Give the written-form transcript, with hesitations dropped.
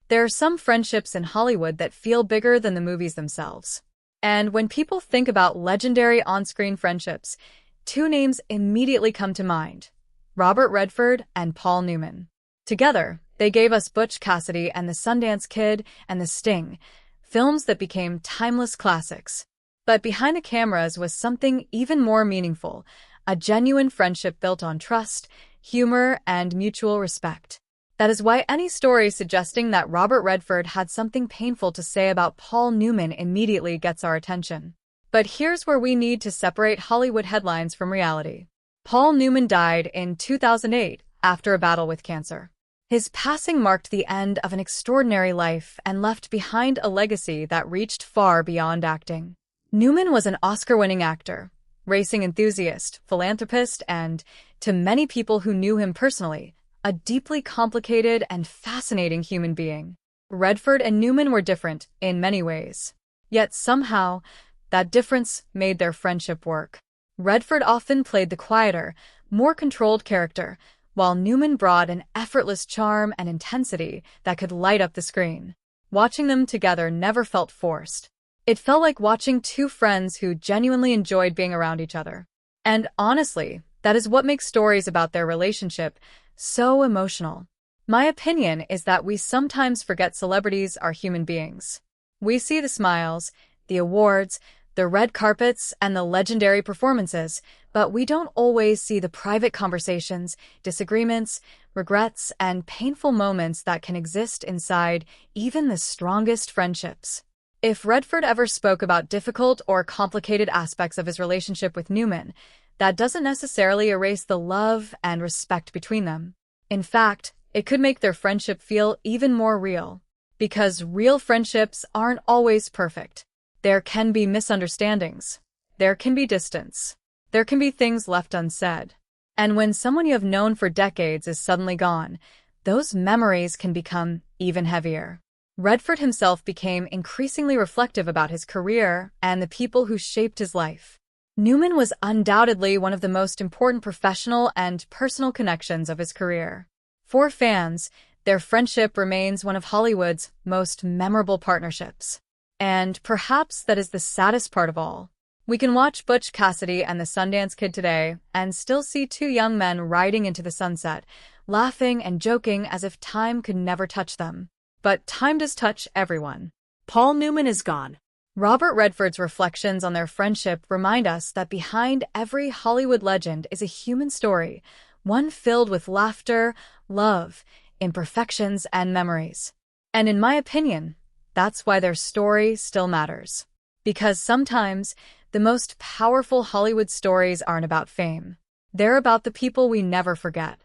There are some friendships in Hollywood that feel bigger than the movies themselves. And when people think about legendary on-screen friendships, two names immediately come to mind: Robert Redford and Paul Newman. Together, they gave us Butch Cassidy and the Sundance Kid and The Sting, films that became timeless classics. But behind the cameras was something even more meaningful: a genuine friendship built on trust, humor, and mutual respect. That is why any story suggesting that Robert Redford had something painful to say about Paul Newman immediately gets our attention. But here's where we need to separate Hollywood headlines from reality. Paul Newman died in 2008 after a battle with cancer. His passing marked the end of an extraordinary life and left behind a legacy that reached far beyond acting. Newman was an Oscar-winning actor, racing enthusiast, philanthropist, and, to many people who knew him personally, a deeply complicated and fascinating human being. Redford and Newman were different in many ways. Yet somehow, that difference made their friendship work. Redford often played the quieter, more controlled character, while Newman brought an effortless charm and intensity that could light up the screen. Watching them together never felt forced. It felt like watching two friends who genuinely enjoyed being around each other. And honestly, that is what makes stories about their relationship so emotional. My opinion is that we sometimes forget celebrities are human beings. We see the smiles, the awards, the red carpets, and the legendary performances, but we don't always see the private conversations, disagreements, regrets, and painful moments that can exist inside even the strongest friendships. If Redford ever spoke about difficult or complicated aspects of his relationship with Newman, that doesn't necessarily erase the love and respect between them. In fact, it could make their friendship feel even more real. Because real friendships aren't always perfect. There can be misunderstandings. There can be distance. There can be things left unsaid. And when someone you have known for decades is suddenly gone, those memories can become even heavier. Redford himself became increasingly reflective about his career and the people who shaped his life. Newman was undoubtedly one of the most important professional and personal connections of his career. For fans, their friendship remains one of Hollywood's most memorable partnerships. And perhaps that is the saddest part of all. We can watch Butch Cassidy and the Sundance Kid today and still see two young men riding into the sunset, laughing and joking as if time could never touch them. But time does touch everyone. Paul Newman is gone. Robert Redford's reflections on their friendship remind us that behind every Hollywood legend is a human story, one filled with laughter, love, imperfections, and memories. And in my opinion, that's why their story still matters. Because sometimes, the most powerful Hollywood stories aren't about fame. They're about the people we never forget.